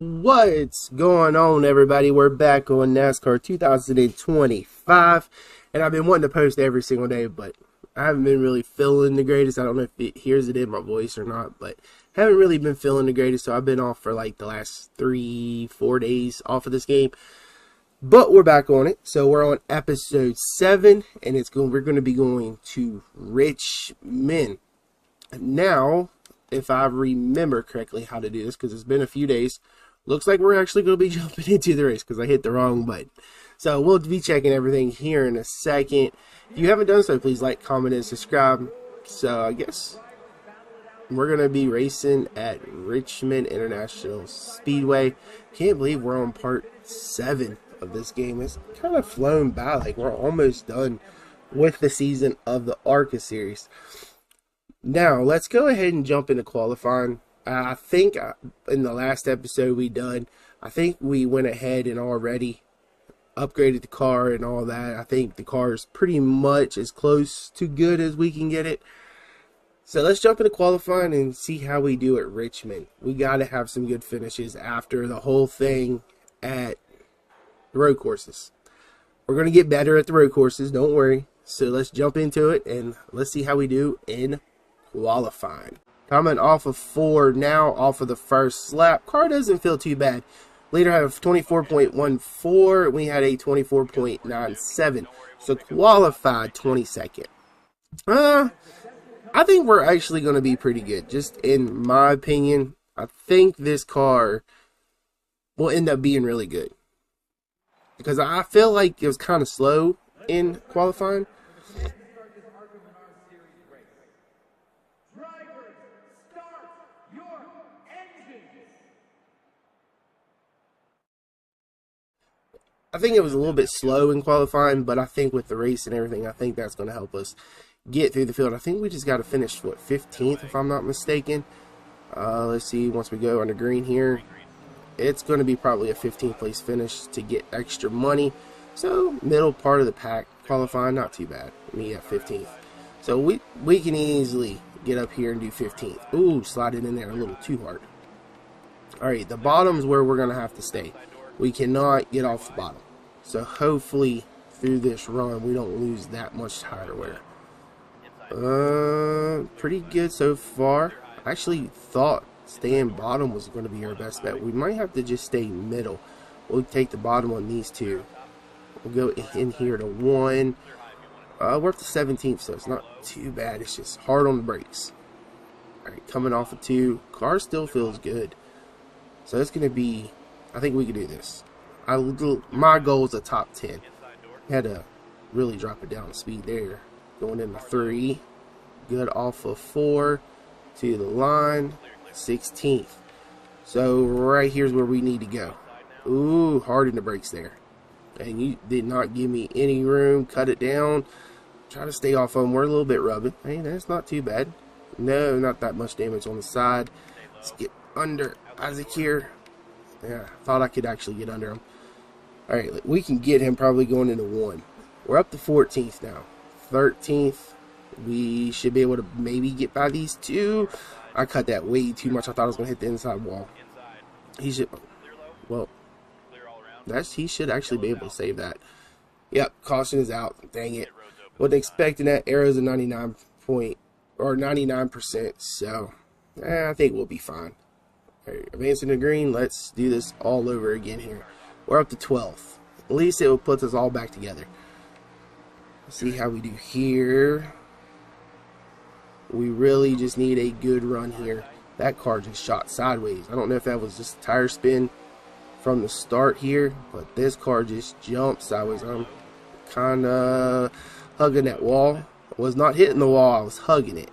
What's going on, everybody? We're back on NASCAR 2025, and I've been wanting to post every single day, but I haven't been really feeling the greatest. I don't know if it hears it in my voice or not, but haven't really been feeling the greatest, so I've been off for like the last 3-4 days off of this game. But we're back on it, so we're on episode 7, and we're going to be going to Richmond. Now, if I remember correctly how to do this, because it's been a few days, looks like we're actually going to be jumping into the race because I hit the wrong button. So we'll be checking everything here in a second. If you haven't done so, please like, comment, and subscribe. So I guess we're going to be racing at Richmond International Speedway. Can't believe we're on part 7 of this game. It's kind of flown by, like we're almost done with the season of the ARCA series. Now, let's go ahead and jump into qualifying. I think in the last episode I think we went ahead and already upgraded the car and all that. I think the car is pretty much as close to good as we can get it. So let's jump into qualifying and see how we do at Richmond. We got to have some good finishes after the whole thing at the road courses. We're going to get better at the road courses, don't worry. So let's jump into it and let's see how we do in qualifying. Coming off of 4 now, off of the first lap. Car doesn't feel too bad. Leader had a 24.14. We had a 24.97. So qualified 22nd. I think we're actually going to be pretty good. Just in my opinion, I think this car will end up being really good. Because I feel like it was kind of slow in qualifying. I think it was a little bit slow in qualifying, but I think with the race and everything, I think that's going to help us get through the field. I think we just got to finish, what, 15th, if I'm not mistaken. Let's see, once we go under green here, it's going to be probably a 15th place finish to get extra money. So, middle part of the pack, qualifying, not too bad. Me at 15th. So, we can easily get up here and do 15th. Ooh, slide it in there a little too hard. Alright, the bottom's where we're going to have to stay. We cannot get off the bottom. So hopefully through this run we don't lose that much tire wear. Pretty good so far. I actually thought staying bottom was going to be our best bet. We might have to just stay middle. We'll take the bottom on these two. We'll go in here to 1. We're up to 17th, so it's not too bad. It's just hard on the brakes. Alright, coming off of 2. Car still feels good. So it's going to be, I think we can do this. My goal is a top 10. Had to really drop it down the speed there. Going into 3. Good off of 4. To the line. 16th. So right here's where we need to go. Ooh, hard in the brakes there. And you did not give me any room. Cut it down. Try to stay off of them. We're a little bit rubbing. Hey, that's not too bad. No, not that much damage on the side. Let's get under Isaac here. Yeah, thought I could actually get under him. Alright, we can get him probably going into 1. We're up to 14th now. 13th. We should be able to maybe get by these 2. I cut that way too much. I thought I was going to hit the inside wall. He should, well, he should actually be able to save that. Yep, caution is out. Dang it. Wasn't expecting that. Arrow's a 99%. So, I think we'll be fine. Alright, advancing to green. Let's do this all over again here. We're up to 12th. At least it will put us all back together. Let's see how we do here. We really just need a good run here. That car just shot sideways. I don't know if that was just a tire spin from the start here, but this car just jumped sideways. I'm kind of hugging that wall. I was not hitting the wall. I was hugging it.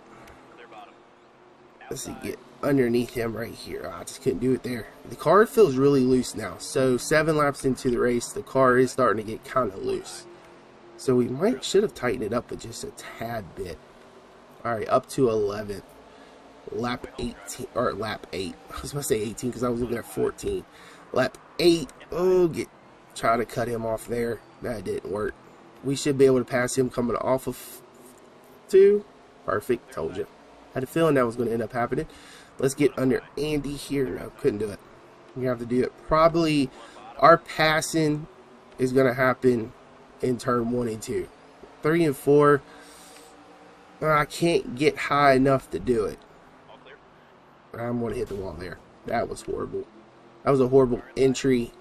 Let's see, get underneath him right here. I just couldn't do it there. The car feels really loose now. So 7 laps into the race, the car is starting to get kind of loose. So we should have tightened it up with just a tad bit. Alright, up to 11th. Lap 18, or lap 8. I was going to say 18 because I was looking at 14. Lap 8. Oh, try to cut him off there. That didn't work. We should be able to pass him coming off of 2. Perfect. Told you. Had a feeling that was going to end up happening. Let's get under Andy here. No, couldn't do it. We have to do it. Probably our passing is going to happen in turn 1 and 2. 3 and 4, I can't get high enough to do it. I'm going to hit the wall there. That was horrible. That was a horrible entry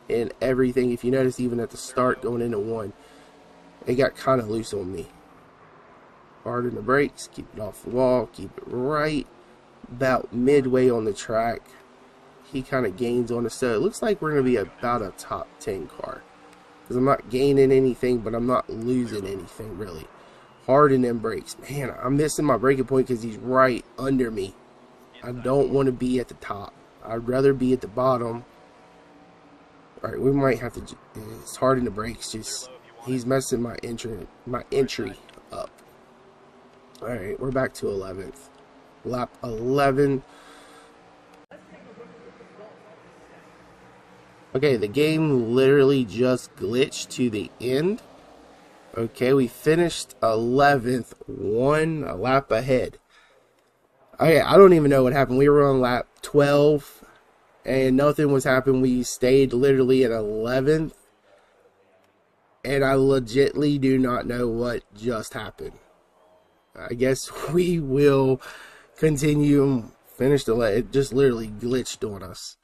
and everything. If you notice, even at the start going into 1, it got kind of loose on me. Harden the brakes, keep it off the wall, keep it right about midway on the track. He kind of gains on us, so it looks like we're going to be about a top 10 car. Because I'm not gaining anything, but I'm not losing anything really. Harden them brakes. Man, I'm missing my braking point because he's right under me. I don't want to be at the top. I'd rather be at the bottom. Alright, we might have to... It's harden the brakes. Just he's messing my entry up. Alright, we're back to 11th. Lap 11. Okay, the game literally just glitched to the end. Okay, we finished 11th, a lap ahead. Okay, I don't even know what happened. We were on lap 12, and nothing was happening. We stayed literally at 11th, and I legitimately do not know what just happened. I guess we will continue. Finish it just literally glitched on us.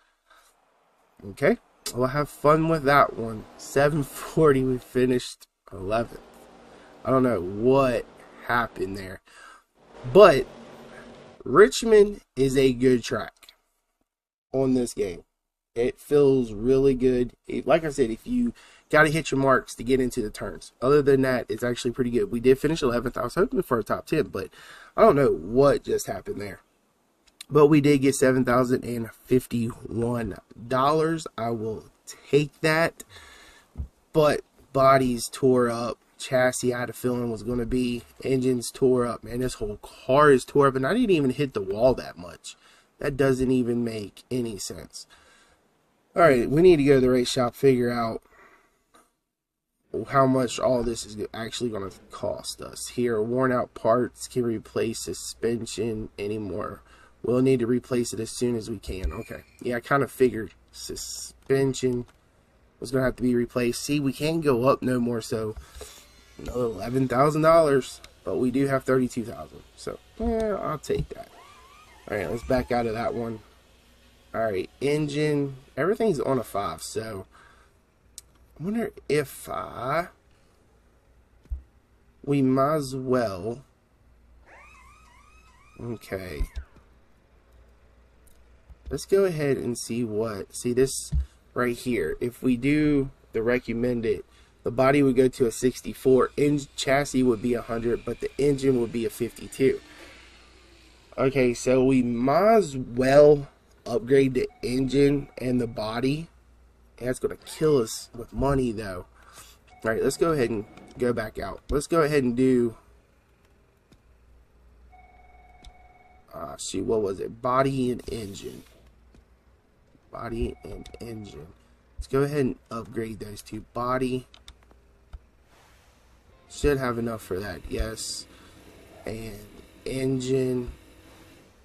Okay, we'll have fun with that one. 740, we finished 11th. I don't know what happened there, but Richmond is a good track on this game. It feels really good. Like I said, if you got to hit your marks to get into the turns. Other than that, it's actually pretty good. We did finish 11th. I was hoping for a top 10, but I don't know what just happened there. But we did get $7,051. I will take that. But bodies tore up. Chassis, I had a feeling was going to be. Engines tore up. Man, this whole car is tore up. And I didn't even hit the wall that much. That doesn't even make any sense. Alright, we need to go to the race shop, figure out how much all this is actually going to cost us. Here, worn out parts, can replace suspension anymore. We'll need to replace it as soon as we can. Okay, yeah, I kind of figured suspension was going to have to be replaced. See, we can't go up no more, so another $11,000, but we do have $32,000, so yeah, I'll take that. Alright, let's back out of that one. Alright, engine, everything's on a 5, so I wonder if we might as well. Okay, let's go ahead and see this right here. If we do the recommended, the body would go to a 64, chassis would be 100, but the engine would be a 52. Okay, so we might as well upgrade the engine and the body. That's going to kill us with money though. Alright, let's go ahead and go back out. Let's go ahead and do shoot, what was it? Body and engine. Body and engine. Let's go ahead and upgrade those two. Body. Should have enough for that, yes. And engine.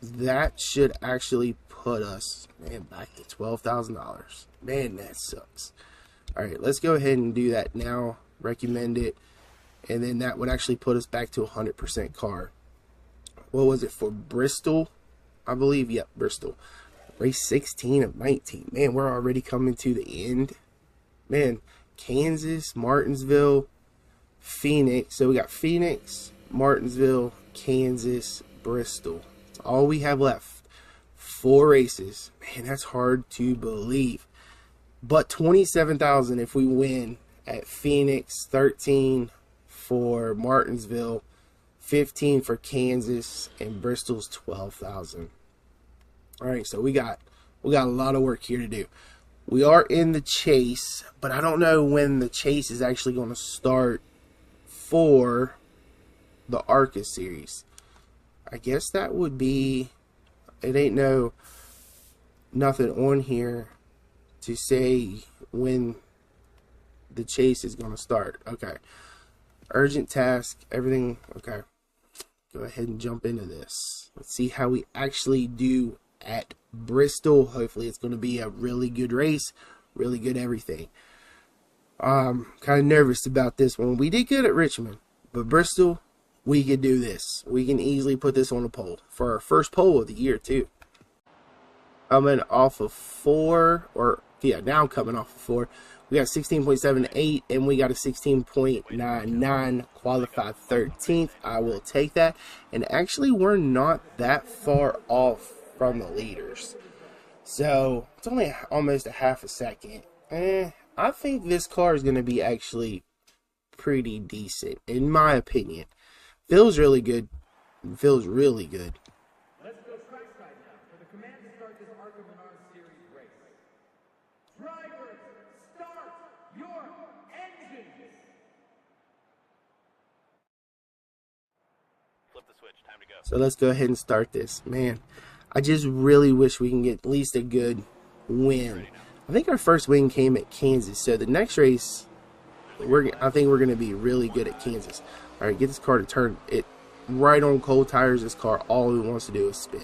That should actually put us, man, back to $12,000. Man, that sucks. Alright, let's go ahead and do that now. Recommend it. And then that would actually put us back to 100% car. What was it for Bristol? I believe, yep, Bristol. Race 16 of 19. Man, we're already coming to the end. Man, Kansas, Martinsville, Phoenix. So we got Phoenix, Martinsville, Kansas, Bristol. That's all we have left. 4 races. Man, that's hard to believe. But 27,000 if we win at Phoenix, 13 for Martinsville, 15 for Kansas, and Bristol's 12,000. All right, so we got a lot of work here to do. We are in the chase, but I don't know when the chase is actually going to start for the ARCA series. I guess that would be, it ain't nothing on here to say when the chase is going to start. Okay, urgent task, everything. Okay, go ahead and jump into this. Let's see how we actually do at Bristol. Hopefully it's going to be a really good race, really good everything. Kind of nervous about this one. We did good at Richmond, but Bristol, we could do this. We can easily put this on a pole for our first pole of the year too. Coming off of 4, or yeah, now coming off of 4. We got 16.78 and we got a 16.99, qualified 13th. I will take that. And actually, we're not that far off from the leaders. So it's only almost a half a second. I think this car is going to be actually pretty decent, in my opinion. Feels really good. Feels really good. Let's go trackside now for the command to start this ARC of NASCAR Series race. Drivers, start your engines. Flip the switch. Time to go. So let's go ahead and start this. Man, I just really wish we can get at least a good win. I think our first win came at Kansas, so the next race, I think we're going to be really good at Kansas. All right, get this car to turn it right on cold tires. This car, all it wants to do is spin.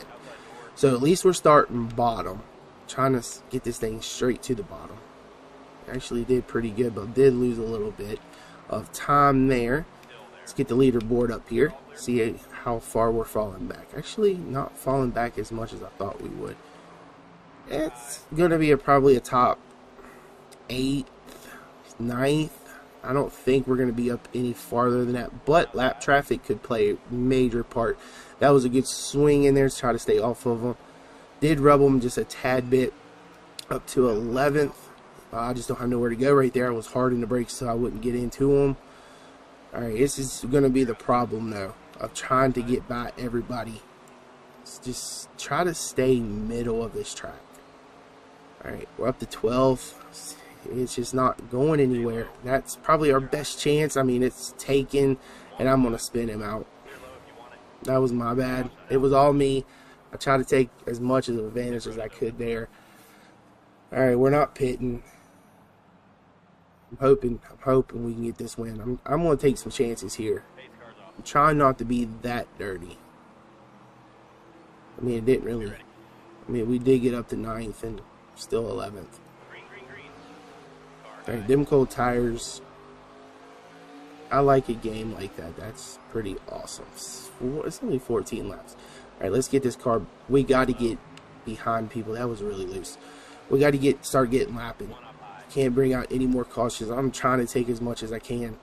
So at least we're starting bottom, trying to get this thing straight to the bottom. Actually did pretty good, but did lose a little bit of time there. Let's get the leaderboard up here, see how far we're falling back. Actually, not falling back as much as I thought we would. It's going to be probably a top 8th, 9th. I don't think we're going to be up any farther than that, but lap traffic could play a major part. That was a good swing in there to try to stay off of them. Did rub them just a tad bit up to 11th. I just don't have nowhere to go right there. I was hard in the brakes so I wouldn't get into them. All right, this is going to be the problem, though, of trying to get by everybody. Just try to stay middle of this track. All right, we're up to 12. It's just not going anywhere. That's probably our best chance. I mean, it's taken, and I'm going to spin him out. That was my bad. It was all me. I tried to take as much of the advantage as I could there. All right, we're not pitting. I'm hoping we can get this win. I'm going to take some chances here. I'm trying not to be that dirty. I mean, it didn't really. I mean, we did get up to 9th and still 11th. All right, them cold tires. I like a game like that. That's pretty awesome. It's only 14 laps. All right, let's get this car. We got to get behind people. That was really loose. We got to start getting lapping. Can't bring out any more cautions. I'm trying to take as much as I can.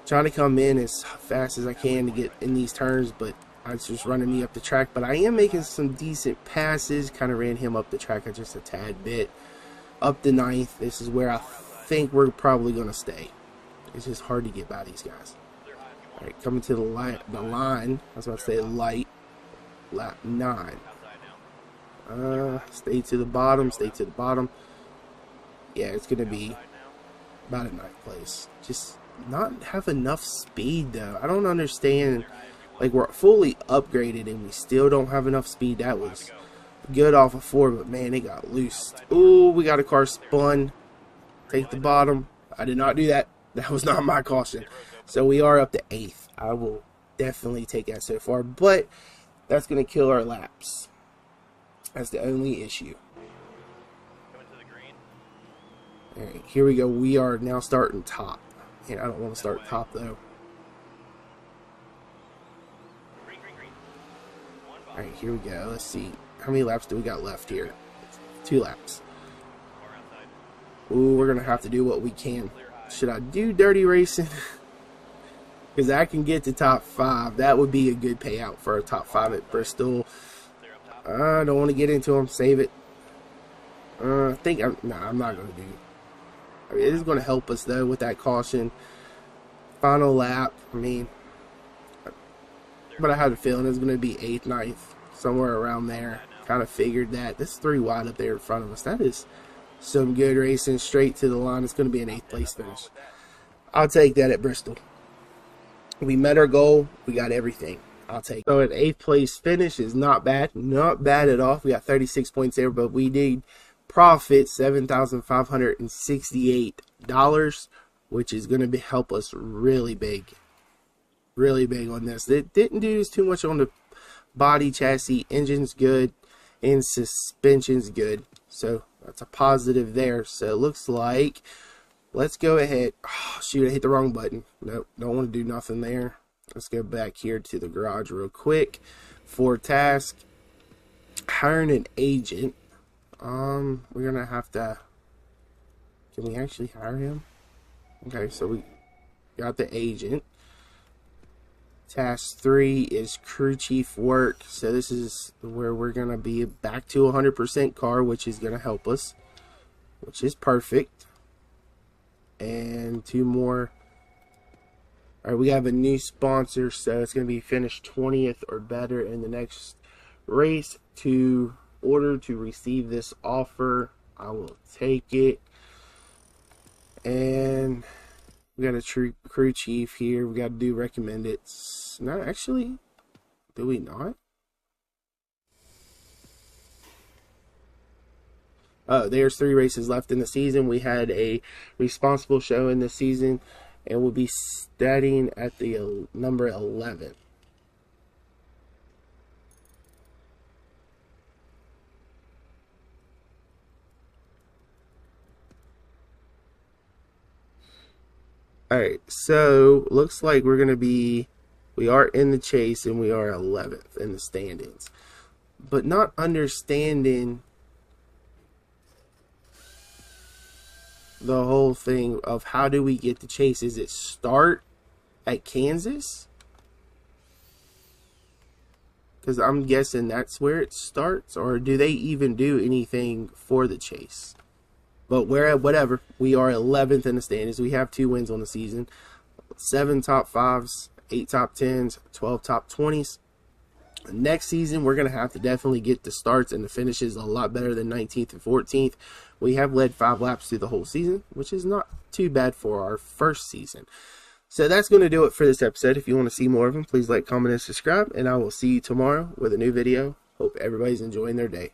Trying to come in as fast as I can to get in these turns, but it's just running me up the track. But I am making some decent passes. Kind of ran him up the track just a tad bit. Up to 9th. This is where I think we're probably going to stay. It's just hard to get by these guys. All right, coming to the line. I was about to say light. Lap 9. Stay to the bottom. Stay to the bottom. Yeah, it's going to be about a 9th place. Just not have enough speed, though. I don't understand. Like, we're fully upgraded and we still don't have enough speed. That was good off of 4, but man, it got loose. Ooh, we got a car spun. Take the bottom. I did not do that. That was not my caution. So we are up to 8th. I will definitely take that so far, but that's going to kill our laps. That's the only issue. All right, here we go. We are now starting top. And I don't want to start top, though. All right, here we go. Let's see. How many laps do we got left here? 2 laps. Ooh, we're going to have to do what we can. Should I do dirty racing? Because I can get to top 5. That would be a good payout for a top 5 at Bristol. I don't want to get into them. Save it. I'm not going to do it. I mean, it is going to help us, though, with that caution. Final lap. I mean, but I had a feeling it was going to be 8th, 9th, somewhere around there. Kind of figured that. This is 3 wide up there in front of us. That is some good racing straight to the line. It's going to be an 8th place finish. I'll take that at Bristol. We met our goal. We got everything. I'll take it. So an 8th place finish is not bad. Not bad at all. We got 36 points there, but we did profit $7,568, which is going to help us really big. Really big on this. It didn't do too much on the body chassis. Engine's good. and suspension's good. So that's a positive there. So it looks like, let's go ahead. Oh, shoot, I hit the wrong button. Nope, don't want to do nothing there. Let's go back here to the garage real quick. For task, hiring an agent. We're gonna have to, can we actually hire him? Okay, so we got the agent. Task 3 is crew chief work. So this is where we're gonna be back to 100% car, which is gonna help us, which is perfect. And 2 more. All right, we have a new sponsor, so it's gonna be finished 20th or better in the next race. To order to receive this offer, I will take it. And we got a crew chief here. We got to do recommended. Not actually. Do we not? Oh, there's 3 races left in the season. We had a responsible show in the season, and we'll be starting at the number 11. Alright, so looks like we're going to be, we are in the chase and we are 11th in the standings. But not understanding the whole thing of how do we get the chase. Is it start at Kansas? Because I'm guessing that's where it starts. Or do they even do anything for the chase? But whatever, we are 11th in the standings. We have 2 wins on the season, 7 top 5s, 8 top 10s, 12 top 20s. Next season, we're going to have to definitely get the starts and the finishes a lot better than 19th and 14th. We have led 5 laps through the whole season, which is not too bad for our first season. So that's going to do it for this episode. If you want to see more of them, please like, comment, and subscribe. And I will see you tomorrow with a new video. Hope everybody's enjoying their day.